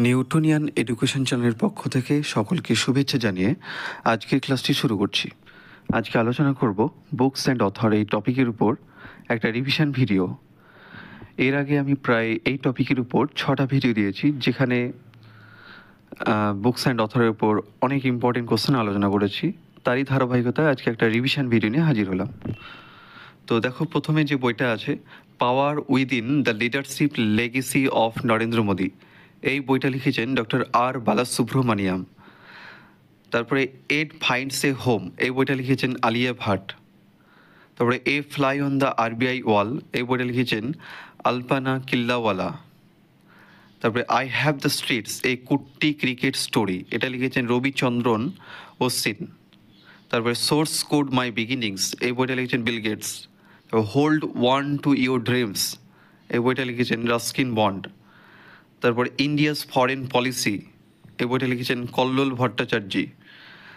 Newtonian education চ্যানেলের পক্ষ থেকে সকলকে শুভেচ্ছা জানিয়ে আজকের ক্লাসটি শুরু করছি। আজকে আলোচনা করব বুকস অ্যান্ড অথর এই টপিকের উপর একটা রিভিশন ভিডিও। এর আগে আমি প্রায় এই টপিকের উপর 6টা ভিডিও দিয়েছি, যেখানে বুকস অ্যান্ড অথরের উপর অনেক ইম্পর্টেন্ট কোশ্চেন আলোচনা করেছি। তারই ধারাবাহিকতায় আজকে একটা রিভিশন ভিডিও নিয়ে হাজির হলাম। তো দেখো, প্রথমে যে বইটা আছে, power within the leadership legacy of Narendra Modi, এই বইটা লিখেছেন ডক্টর আর বালাসুব্রমণিয়াম। তারপরে এড ফাইন্ডস এ হোম, এই বইটা লিখেছেন আলিয়া ভাট। তারপরে a fly on the RBI wall, এই বইটা লিখেছেন আলপানা কিল্লাওয়ালা। তারপরে I have the streets, a kutti cricket story, এটা লিখেছেন রবিচন্দ্রন অশ্বিন। তারপরে সোর্স কোড মাই বিগিনিংস, এই বইটা লিখেছেন Bill Gates. Hold on to your dreams, এই বইটা লিখেছেন রাস্কিন বন্ড। তারপরে ইন্ডিয়াস ফরেন পলিসি, এই বইটা লিখেছেন কল্লোল ভট্টাচার্যি।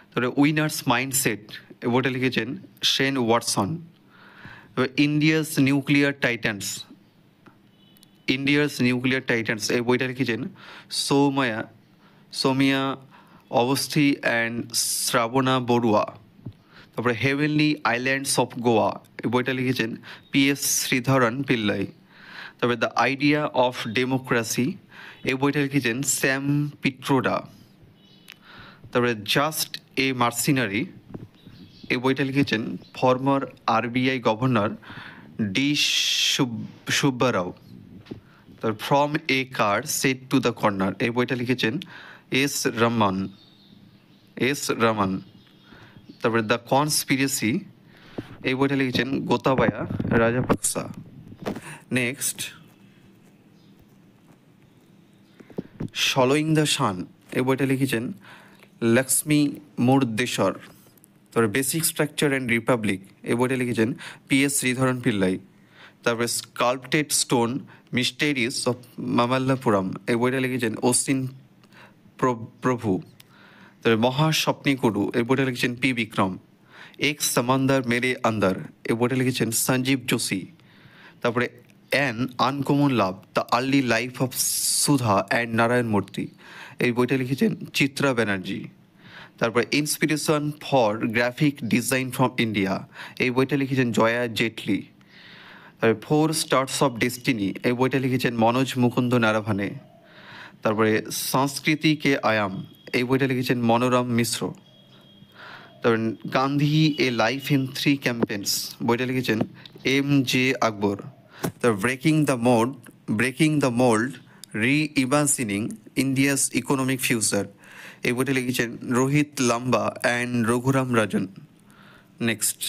তারপরে উইনার্স মাইন্ডসেট, এই বইটা লিখেছেন শেন ওয়াটসন। তারপরে ইন্ডিয়াস নিউক্লিয়ার টাইটান্স, এই বইটা লিখেছেন সৌমিয়া অবস্থি অ্যান্ড শ্রাবণা বড়ুয়া। তারপরে হেভেনলি আইল্যান্ডস অফ গোয়া, এই বইটা লিখেছেন PS শ্রীধরন পিল্লাই। তারপরে দ্য আইডিয়া অফ ডেমোক্রেসি, এই বইটা লিখেছেন স্যাম পিট্রোডা। তারপরে জাস্ট এ মার্সিনারি, এই বইটা লিখেছেন former RBI governor D Subbarao. তারপর from a car seat to the corner, এই বইটা লিখেছেন এস রমান। তারপরে দ্য কনস্পিরেসি, এই বইটা লিখেছেন Gotabaya Rajapaksa. Next, following the sun, এই বইটা লিখেছেন লক্ষ্মী মুর্দেশ্বর। তারপরে বেসিক স্ট্রাকচার অ্যান্ড রিপাবলিক, এই বইটা লিখেছেন PS শ্রীধরন পিল্লাই। তারপরে sculpted stone mysterious of Mamallapuram, এই বইটা লিখেছেন অশ্বিন প্রভু। তারপরে মহাস্বপ্নিকুডু, এই বইটা লিখেছেন P বিক্রম। এক্স সামান্দার মেরে আন্দার, এই বইটা লিখেছেন সঞ্জীব যোশী। তারপরে an uncommon love, the early life of Sudha and Narayan মূর্তি, এই বইটা লিখেছেন চিত্রা ব্যানার্জি। তারপরে inspiration for graphic design from India, এই বইটা লিখেছেন জয়া জেটলি। তারপরে 4 স্টার্স অফ ডেস্টিনি, এই বইটা লিখেছেন মনোজ মুকুন্দ নারাভানে। তারপরে সংস্কৃতি কে আয়াম, এই বইটা লিখেছেন মনোরম মিশ্র। তারপরে Gandhi a life in 3 campaigns, বইটা লিখেছেন MJ আকবর। তারপর breaking the mould reimagining India's economic future, এই বইটা লিখেছেন রোহিত লাম্বা অ্যান্ড রঘুরাম রাজন। নেক্সট,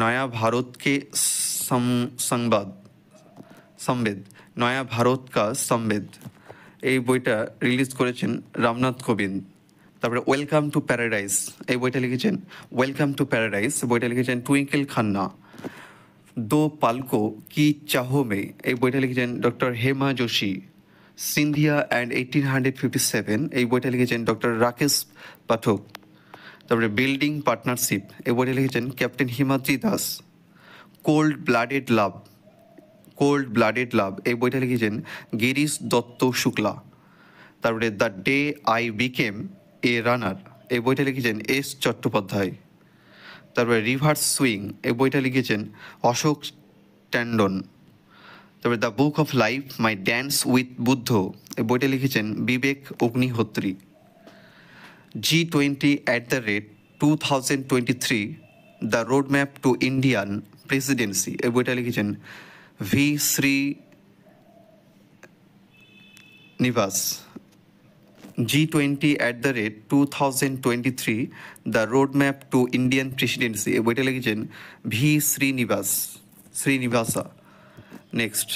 নয়া ভারতকে সংবেদ, নয়া ভারত কা সংবেদ, এই বইটা রিলিজ করেছেন রামনাথ কোবিন্দ। তারপরে ওয়েলকাম টু প্যারাডাইস, এই বইটা লিখেছেন বইটা লিখেছেন টুইঙ্কেল খান্না। দো পালকো কি চাহো মে, এই বইটা লিখেছেন ডক্টর হেমা যোশী। সিন্ধিয়া অ্যান্ড 1857, এই বইটা লিখেছেন ডক্টর রাকেশ পাঠক। তারপরে বিল্ডিং পার্টনারশিপ, এই বইটা লিখেছেন captain Himadri Das. Cold blooded love, এই বইটা লিখেছেন গিরিশ দত্ত শুক্লা। তারপরে the day I became a runner, এই বইটা লিখেছেন S চট্টোপাধ্যায়। তারপরে রিভার্স সুইং, এই বইটা লিখেছেন অশোক ট্যান্ডন। তারপরে the book of life my dance with Buddha, এই বইটা লিখেছেন Vivek Agnihotri. G20@2023 the road map to Indian presidency, এই বইটা লিখেছেন V Srinivas. G20@2023 the road map to Indian presidency, এই বইটা লিখেছেন V Srinivasa. Next,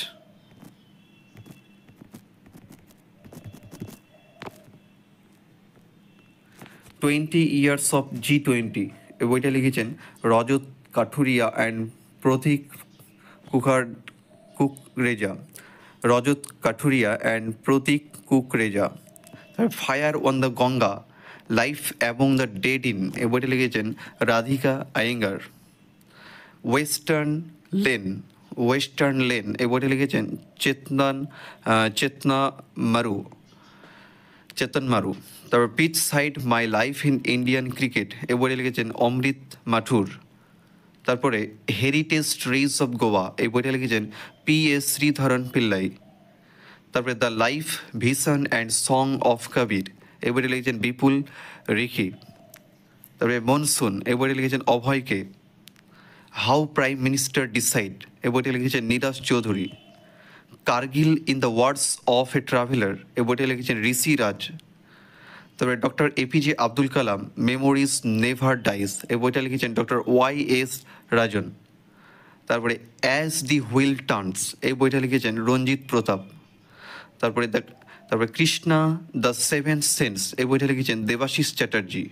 twenty years of G20, এই বইটা লিখেছেন Rajat Kathuria and Prateek Kukreja. Fire on the Ganga, life among the dead in, এই বইটা লিখেছেন Radhika Iyengar. Western lane, western lane, এই বইটা লিখেছেন চেতনা মারু, চেতন মারু। তারপর pitch side my life in Indian cricket, এই বইটা লিখেছেন অমৃত মাথুর। তারপরে হেরিটেজ ট্রিজ অফ গোয়া, এই বইটা লিখেছেন P.S. শ্রীধরন পিল্লাই। তারপরে the life vision and song of Kabir, এই বইটা লিখেছেন বিপুল রিখি। তারপরে মনসুন, এই বইটা লিখেছেন অভয়কে। হাউ প্রাইম মিনিস্টার ডিসাইড, এই বইটা লিখেছেন Neeraj Chowdhury. Kargil in the words of a traveller, এই বইটা লিখেছেন ঋষি রাজ। তারপরে doctor APJ Abdul Kalam, memories never dies, এই বইটা লিখেছেন ডক্টর Y.S. রাজন। তারপরে অ্যাজ দি হুইল টার্নস, এই বইটা লিখেছেন রঞ্জিত প্রতাপ। তারপরে কৃষ্ণা দ্য সেভেন সেন্স, এই বইটা লিখেছেন Debashis Chatterjee.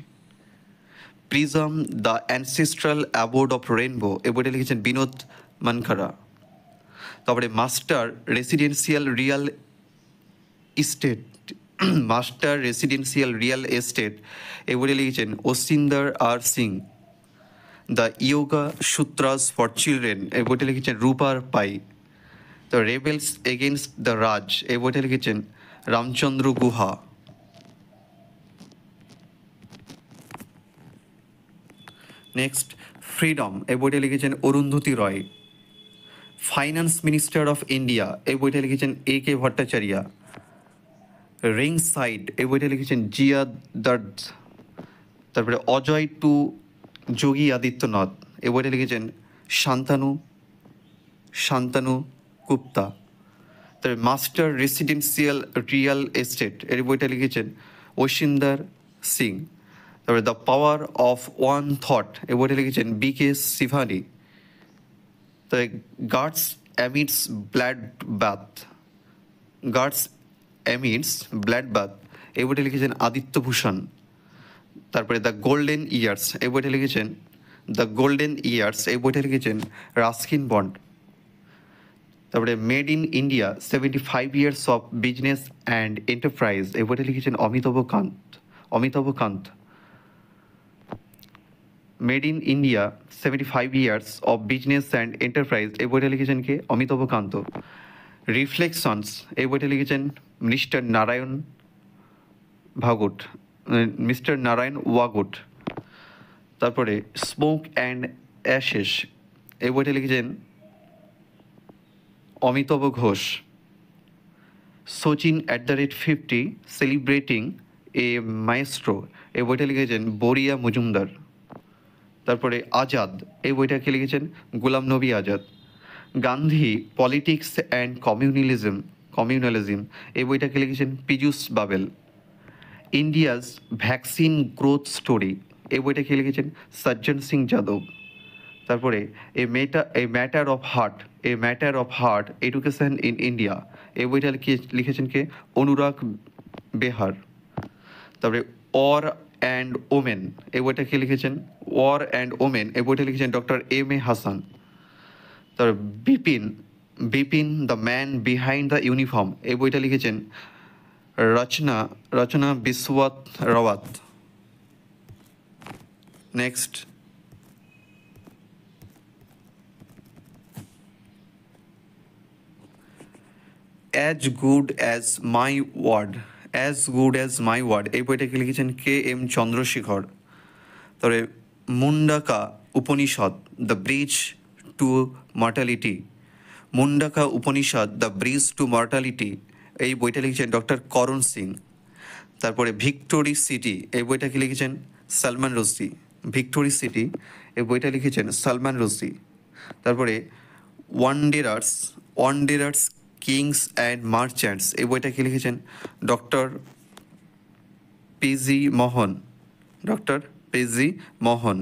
Prism the ancestral abode of rainbow, এই বইটা লিখেছেন বিনোদ মানখারা। তারপরে master residential real estate, master residential real estate, এই বইটা লিখেছেন Asinder R Singh. The yoga sutras for children, এই বইটা লিখেছেন Rupa Pai. The rebels against the Raj, এই বইটা লিখেছেন রামচন্দ্র গুহা। নেক্সট ফ্রিডম, এই বইটা লিখেছেন অরুন্ধতী রয়। ফাইন্যান্স মিনিস্টার অফ ইন্ডিয়া, এই বইটা লিখেছেন A.K. ভট্টাচার্য। রিং সাইড, এই বইটা লিখেছেন জিয়া দর্দ। তারপরে অজয় টু যোগী আদিত্যনাথ, এই বইটা লিখেছেন শান্তানু গুপ্তা। তারপরে মাস্টার রেসিডেন্সিয়াল রিয়াল এস্টেট, এর বইটা লিখেছেন ঐশিন্দর সিং। তারপরে the power of one thought, এই বইটা লিখেছেন B.K. সিভানি। তারপরে guards amidst blood bath, guards amidst blood bath, এই বইটা লিখেছেন আদিত্য ভূষণ। তারপরে দ্য গোল্ডেন ইয়ার্স, এই বইটা লিখেছেন এই বইটা লিখেছেন রাস্কিন বন্ড। তারপরে made in India 75 years of business and enterprise, এই বইটা লিখেছেন Amitabh Kant. Made in India 75 years of business and enterprise, এই বইটা লিখেছেন কে? অমিতাভ কান্ত। রিফ্লেকশনস, এই বইটা লিখেছেন মিস্টার নারায়ণ ওয়াগুট। তারপরে স্মোক অ্যান্ড অ্যাশেস, এই বইটা লিখেছেন অমিতাভ ঘোষ। সচিন @50 সেলিব্রেটিং এ মাইস্ট্রো, এই বইটা লিখেছেন বরিয়া মজুমদার। তারপরে আজাদ, এই বইটাকে লিখেছেন Ghulam Nabi Azad. Gandhi politics and communalism, এই বইটাকে লিখেছেন Piyush Babel. India's vaccine growth story, এই বইটাকে লিখেছেন সজ্জন সিং যাদব। তারপরে a matter of heart education in India, এই বইটা লিখেছেন কে? অনুরাগ বেহার। তারপরে অর অ্যান্ড ওমেন, এই বইটাকে লিখেছেন এই বইটা লিখেছেন ডক্টর M.A. হাসান। তারপর Bipin the man behind the uniform, এই বইটা লিখেছেন Rachna Bisht Rawat. Next as good as my word, এই বইটাকে লিখেছেন K.M. চন্দ্রশেখর। তারপরে Mundaka Upanishad the bridge to mortality, এই বইটা লিখেছেন ডক্টর করণ সিং। তারপরে ভিক্টোরি সিটি, এই বইটাকে লিখেছেন সালমান রুশদি। তারপরে ওয়ান্ডেরার্স কিংস অ্যান্ড মার্চেন্টস, এই বইটাকে লিখেছেন ডক্টর পিজি মোহন।